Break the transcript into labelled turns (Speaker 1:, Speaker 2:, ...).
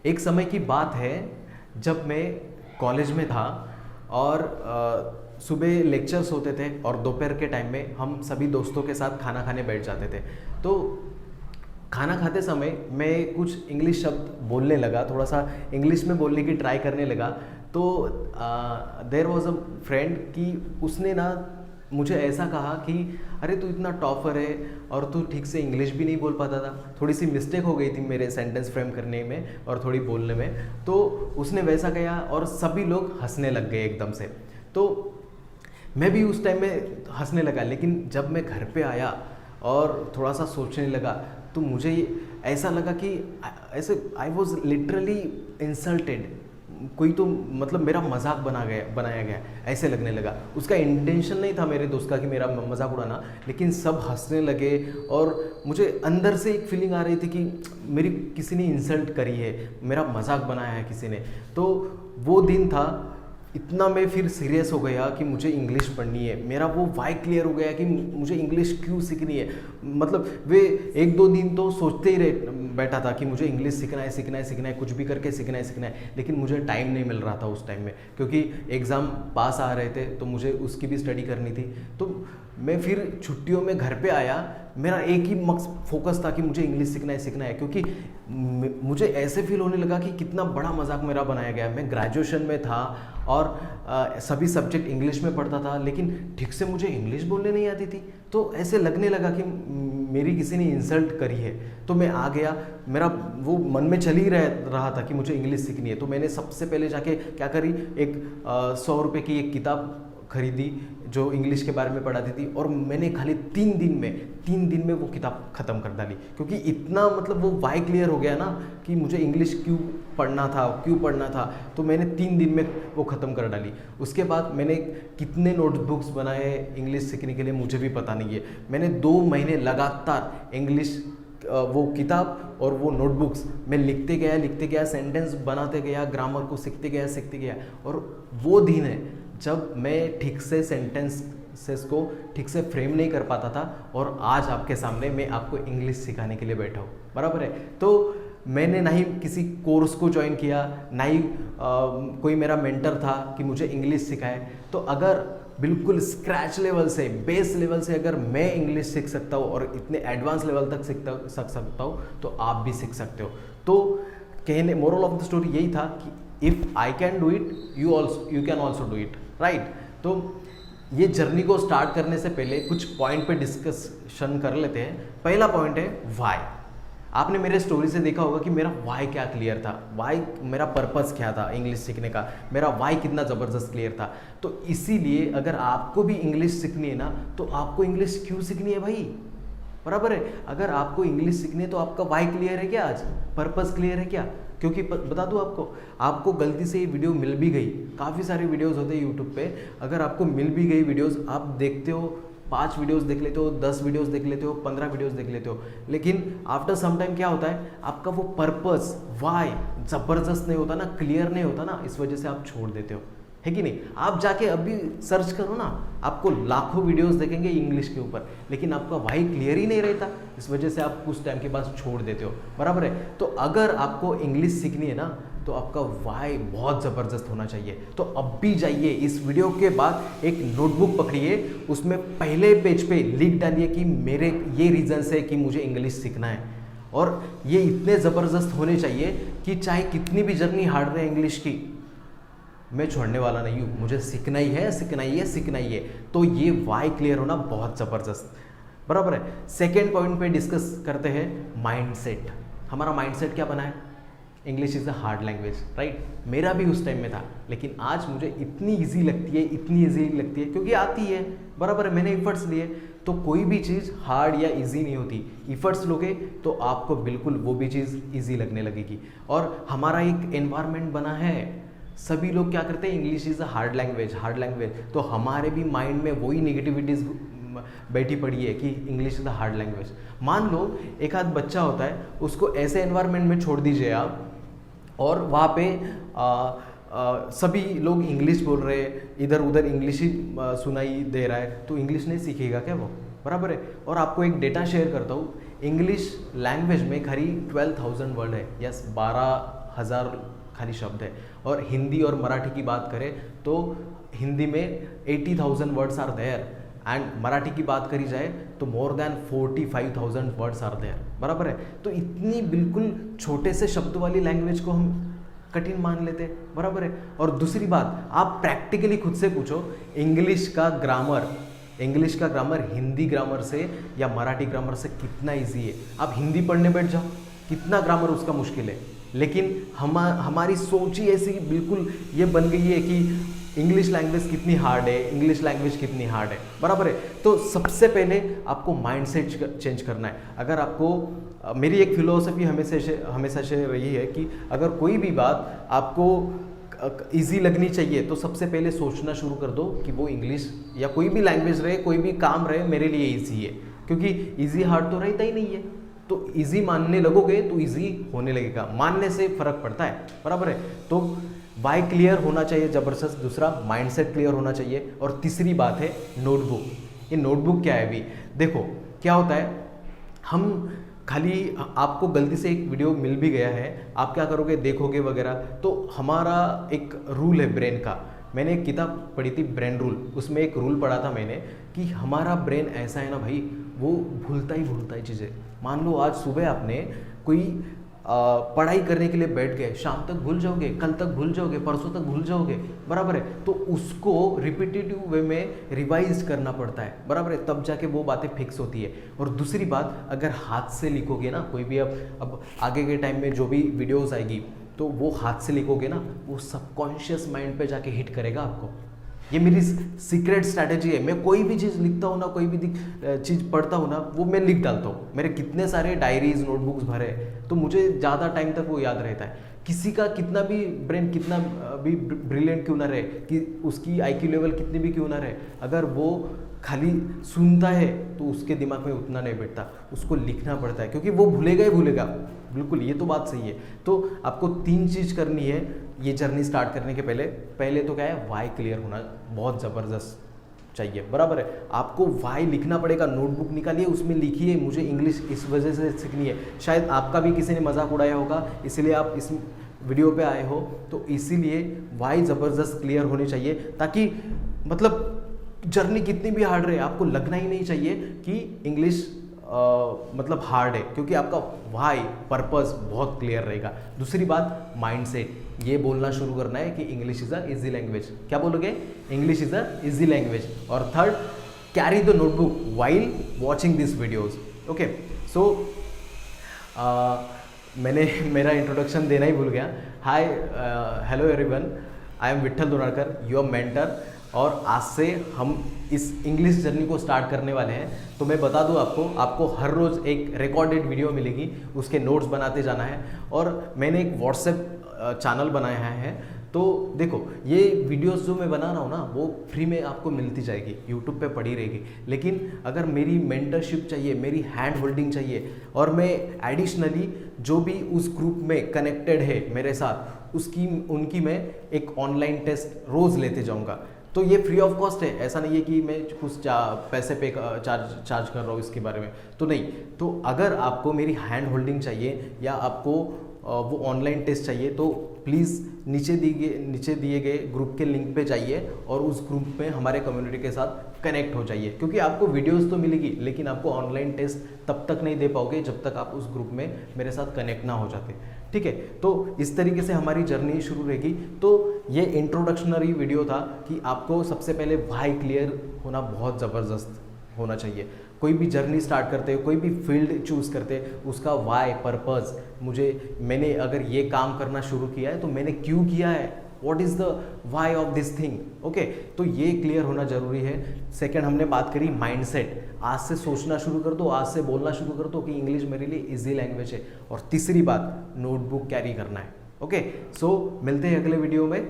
Speaker 1: एक समय की बात है जब मैं कॉलेज में था और सुबह लेक्चर्स होते थे और दोपहर के टाइम में हम सभी दोस्तों के साथ खाना खाने बैठ जाते थे। तो खाना खाते समय मैं कुछ इंग्लिश शब्द बोलने लगा, थोड़ा सा इंग्लिश में बोलने की ट्राई करने लगा। तो देयर वॉज अ फ्रेंड कि उसने ना मुझे ऐसा कहा कि अरे तू इतना टॉपर है और तू ठीक से इंग्लिश भी नहीं बोल पाता था। थोड़ी सी मिस्टेक हो गई थी मेरे सेंटेंस फ्रेम करने में और थोड़ी बोलने में। तो उसने वैसा कहा और सभी लोग हंसने लग गए एकदम से। तो मैं भी उस टाइम में हंसने लगा, लेकिन जब मैं घर पे आया और थोड़ा सा सोचने लगा तो मुझे ऐसा लगा कि ऐसे आई वॉज लिटरली इंसल्टेड। कोई तो मतलब मेरा मजाक बनाया गया ऐसे लगने लगा। उसका इंटेंशन नहीं था मेरे दोस्त का कि मेरा मजाक उड़ाना, लेकिन सब हंसने लगे और मुझे अंदर से एक फीलिंग आ रही थी कि मेरी किसी ने इंसल्ट करी है, मेरा मजाक बनाया है किसी ने। तो वो दिन था, इतना मैं फिर सीरियस हो गया कि मुझे इंग्लिश पढ़नी है। मेरा वो वाई क्लियर हो गया कि मुझे इंग्लिश क्यों सीखनी है। मतलब वे एक दो दिन तो सोचते ही बैठा था कि मुझे इंग्लिश सीखना है सीखना है सीखना है, कुछ भी करके सीखना है सीखना है, लेकिन मुझे टाइम नहीं मिल रहा था उस टाइम में, क्योंकि एग्ज़ाम पास आ रहे थे तो मुझे उसकी भी स्टडी करनी थी। तो मैं फिर छुट्टियों में घर पे आया, मेरा एक ही फोकस था कि मुझे इंग्लिश सीखना है, क्योंकि मुझे ऐसे फील होने लगा कि कितना बड़ा मजाक मेरा बनाया गया। मैं ग्रेजुएशन में था और सभी सब्जेक्ट इंग्लिश में पढ़ता था, लेकिन ठीक से मुझे इंग्लिश बोलने नहीं आती थी। तो ऐसे लगने लगा कि मेरी किसी ने इंसल्ट करी है। तो मैं आ गया, मेरा वो मन में चल ही रहा था कि मुझे इंग्लिश सीखनी है। तो मैंने सबसे पहले जाके क्या करी, एक 100 रुपये की एक किताब खरीदी जो इंग्लिश के बारे में पढ़ाती थी, और मैंने खाली 3 दिन में वो किताब ख़त्म कर डाली, क्योंकि इतना मतलब वो वाई क्लियर हो गया ना कि मुझे इंग्लिश क्यों पढ़ना था। तो मैंने 3 दिन में वो ख़त्म कर डाली। उसके बाद मैंने कितने नोटबुक्स बनाए इंग्लिश सीखने के लिए मुझे भी पता नहीं है। मैंने 2 महीने लगातार इंग्लिश वो किताब और वो नोटबुक्स मैं लिखते गया, सेंटेंस बनाते गया, ग्रामर को सीखते गया। और वो दिन है जब मैं ठीक से सेंटेंसेस को ठीक से फ्रेम नहीं कर पाता था, और आज आपके सामने मैं आपको इंग्लिश सिखाने के लिए बैठा हूँ, बराबर है। तो मैंने ना ही किसी कोर्स को ज्वाइन किया, ना ही कोई मेरा मेंटर था कि मुझे इंग्लिश सिखाए। तो अगर बिल्कुल स्क्रैच लेवल से, बेस लेवल से अगर मैं इंग्लिश सीख सकता हूँ और इतने एडवांस लेवल तक सीख सकता हूँ, तो आप भी सीख सकते हो। तो कहने मोरल ऑफ द स्टोरी यही था कि if I can do it, you can also do it, right. तो ये जर्नी को स्टार्ट करने से पहले कुछ पॉइंट पे डिस्कशन कर लेते हैं। पहला पॉइंट है वाई। आपने मेरे स्टोरी से देखा होगा कि मेरा वाई क्या क्लियर था, वाई मेरा पर्पस क्या था इंग्लिश सीखने का, मेरा वाई कितना ज़बरदस्त क्लियर था। तो इसीलिए अगर आपको भी इंग्लिश सीखनी है ना, तो आपको इंग्लिश क्यों सीखनी है भाई, बराबर है। अगर आपको इंग्लिश सीखनी है तो आपका वाई क्लियर है क्या, आज पर्पस क्लियर है क्या? क्योंकि बता दूं आपको गलती से ये वीडियो मिल भी गई, काफ़ी सारी वीडियोस होते हैं यूट्यूब पे, अगर आपको मिल भी गई वीडियोस, आप देखते हो, 5 वीडियोस देख लेते हो, 10 वीडियोस देख लेते हो, 15 वीडियोस देख लेते हो, लेकिन आफ्टर सम टाइम क्या होता है, आपका वो पर्पस वाई ज़बरदस्त नहीं होता ना, क्लियर नहीं होता ना, इस वजह से आप छोड़ देते हो, है कि नहीं। आप जाके अभी सर्च करो ना, आपको लाखों वीडियोस देखेंगे इंग्लिश के ऊपर, लेकिन आपका वाई क्लियर ही नहीं रहता, इस वजह से आप कुछ टाइम के बाद छोड़ देते हो, बराबर है। तो अगर आपको इंग्लिश सीखनी है ना, तो आपका वाई बहुत ज़बरदस्त होना चाहिए। तो अब भी जाइए, इस वीडियो के बाद एक नोटबुक पकड़िए, उसमें पहले पेज पे लिख डालिए कि मेरे ये रीजंस है कि मुझे इंग्लिश सीखना है, और ये इतने ज़बरदस्त होने चाहिए कि चाहे कितनी भी जर्नी हार्ड रहे इंग्लिश की, मैं छोड़ने वाला नहीं हूँ, मुझे सीखना ही है। तो ये वाई क्लियर होना बहुत ज़बरदस्त, बराबर है। सेकेंड पॉइंट पे डिस्कस करते हैं माइंडसेट। हमारा माइंडसेट क्या बना है, English is a hard language, right. मेरा भी उस टाइम में था, लेकिन आज मुझे इतनी ईजी लगती है क्योंकि आती है, बराबर है, मैंने एफर्ट्स लिए। तो कोई भी चीज़ हार्ड या इजी नहीं होती, एफर्ट्स लोगे तो आपको बिल्कुल वो भी चीज़ इजी लगने लगेगी। और हमारा एक एनवायरनमेंट बना है, सभी लोग क्या करते हैं, English is a hard language, तो हमारे भी माइंड में वही नेगेटिविटीज़ बैठी पड़ी है कि English is a hard language. मान लो एक आध बच्चा होता है, उसको ऐसे एनवायरनमेंट में छोड़ दीजिए आप, और वहाँ पे सभी लोग इंग्लिश बोल रहे हैं, इधर उधर इंग्लिश ही सुनाई दे रहा है, तो इंग्लिश नहीं सीखेगा क्या वो, बराबर है। और आपको एक डेटा शेयर करता हूँ, इंग्लिश लैंग्वेज में खरी 12,000 वर्ड है, यस 12 1000 खाली शब्द है। और हिंदी और मराठी की बात करें तो हिंदी में 80,000 words are there and Marathi की बात करी जाए तो more than 45,000 words are there, बराबर है। तो इतनी बिल्कुल छोटे से शब्द वाली लैंग्वेज को हम कठिन मान लेते हैं, बराबर है। और दूसरी बात, आप प्रैक्टिकली खुद से पूछो, इंग्लिश का ग्रामर हिंदी ग्रामर से या मराठी ग्रामर से कितना इजी है। आप हिंदी पढ़ने बैठ जाओ, कितना ग्रामर उसका मुश्किल है। लेकिन हमारी सोच ही ऐसी बिल्कुल ये बन गई है कि इंग्लिश लैंग्वेज कितनी हार्ड है, बराबर है। तो सबसे पहले आपको माइंडसेट चेंज करना है। अगर आपको मेरी एक फिलोसफी हमेशा से रही है कि अगर कोई भी बात आपको इजी लगनी चाहिए तो सबसे पहले सोचना शुरू कर दो कि वो इंग्लिश या कोई भी लैंग्वेज रहे, कोई भी काम रहे, मेरे लिए इजी है। क्योंकि इजी हार्ड तो रहता ही नहीं है। तो इजी मानने लगोगे तो इजी होने लगेगा, मानने से फर्क पड़ता है, बराबर है। तो वाई क्लियर होना चाहिए जबरदस्त, दूसरा माइंडसेट क्लियर होना चाहिए, और तीसरी बात है नोटबुक। ये नोटबुक क्या है अभी देखो, क्या होता है, हम खाली आपको गलती से एक वीडियो मिल भी गया है, आप क्या करोगे, देखोगे वगैरह, तो हमारा एक रूल है ब्रेन का। मैंने एक किताब पढ़ी थी ब्रेन रूल, उसमें एक रूल पढ़ा था मैंने कि हमारा ब्रेन ऐसा है ना भाई, वो भूलता ही चीज़ें। मान लो आज सुबह आपने कोई पढ़ाई करने के लिए बैठ गए, शाम तक भूल जाओगे, कल तक भूल जाओगे, परसों तक भूल जाओगे, बराबर है। तो उसको रिपीटेटिव वे में रिवाइज करना पड़ता है, बराबर है, तब जाके वो बातें फिक्स होती है। और दूसरी बात, अगर हाथ से लिखोगे ना कोई भी, अब आगे के टाइम में जो भी वीडियोस आएगी तो वो हाथ से लिखोगे ना, वो सबकॉन्शियस माइंड पे जाके हिट करेगा आपको। ये मेरी सीक्रेट स्ट्रैटेजी है। मैं कोई भी चीज़ लिखता हूँ ना, कोई भी चीज़ पढ़ता हूँ ना, वो मैं लिख डालता हूँ। मेरे कितने सारे डायरीज नोटबुक्स भरे, तो मुझे ज़्यादा टाइम तक वो याद रहता है। किसी का कितना भी ब्रेन कितना भी ब्रिलियंट क्यों ना रहे, कि उसकी IQ लेवल कितनी भी क्यों ना रहे, अगर वो खाली सुनता है तो उसके दिमाग में उतना नहीं बैठता, उसको लिखना पड़ता है, क्योंकि वो भूलेगा ही भूलेगा। बिल्कुल, ये तो बात सही है। तो आपको 3 चीज़ करनी है ये जर्नी स्टार्ट करने के पहले तो क्या है, वाई क्लियर होना बहुत ज़बरदस्त चाहिए, बराबर है। आपको वाई लिखना पड़ेगा, नोटबुक निकालिए, उसमें लिखिए मुझे इंग्लिश इस वजह से सीखनी है। शायद आपका भी किसी ने मजाक उड़ाया होगा, इसलिए आप इस वीडियो पे आए हो, तो इसीलिए वाई ज़बरदस्त क्लियर होनी चाहिए, ताकि मतलब जर्नी कितनी भी हार्ड रहे, आपको लगना ही नहीं चाहिए कि इंग्लिश मतलब हार्ड है, क्योंकि आपका वाई पर्पस बहुत क्लियर रहेगा। दूसरी बात, माइंडसेट, ये बोलना शुरू करना है कि English is a easy language. क्या बोलोगे? English is a easy language. और third, carry the notebook while watching this videos. Okay, so मैंने मेरा इंट्रोडक्शन देना ही भूल गया। Hi, hello everyone, I am Vitthal Donarkar, your mentor. और आज से हम इस इंग्लिश जर्नी को स्टार्ट करने वाले हैं। तो मैं बता दूं आपको हर रोज़ एक रिकॉर्डेड वीडियो मिलेगी, उसके नोट्स बनाते जाना है। और मैंने एक व्हाट्सएप चैनल बनाया है। तो देखो, ये वीडियोस जो मैं बना रहा हूँ ना, वो फ्री में आपको मिलती जाएगी, यूट्यूब पे पड़ी रहेगी। लेकिन अगर मेरी मेंटरशिप चाहिए, मेरी हैंड होल्डिंग चाहिए, और मैं एडिशनली जो भी उस ग्रुप में कनेक्टेड है मेरे साथ, उनकी मैं एक ऑनलाइन टेस्ट रोज़ लेते जाऊँगा। तो ये फ्री ऑफ कॉस्ट है, ऐसा नहीं है कि मैं कुछ पैसे पे चार्ज कर रहा हूँ इसके बारे में, तो नहीं। तो अगर आपको मेरी हैंड होल्डिंग चाहिए या आपको वो ऑनलाइन टेस्ट चाहिए, तो प्लीज़ नीचे दिए गए ग्रुप के लिंक पे जाइए और उस ग्रुप में हमारे कम्युनिटी के साथ कनेक्ट हो जाइए। क्योंकि आपको वीडियोस तो मिलेगी, लेकिन आपको ऑनलाइन टेस्ट तब तक नहीं दे पाओगे जब तक आप उस ग्रुप में मेरे साथ कनेक्ट ना हो जाते, ठीक है। तो इस तरीके से हमारी जर्नी शुरू रहेगी। तो ये इंट्रोडक्शनरी वीडियो था कि आपको सबसे पहले वाई क्लियर होना बहुत ज़बरदस्त होना चाहिए। कोई भी जर्नी स्टार्ट करते हो, कोई भी फील्ड चूज़ करते, उसका वाई पर्पस, मैंने अगर ये काम करना शुरू किया है तो मैंने क्यों किया है, what is the why of this thing, okay. तो ये क्लियर होना जरूरी है। सेकंड, हमने बात करी माइंडसेट, आज से सोचना शुरू कर दो, आज से बोलना शुरू कर दो कि इंग्लिश मेरे लिए इजी लैंग्वेज है। और तीसरी बात, नोटबुक कैरी करना है, ओके। सो मिलते हैं अगले वीडियो में।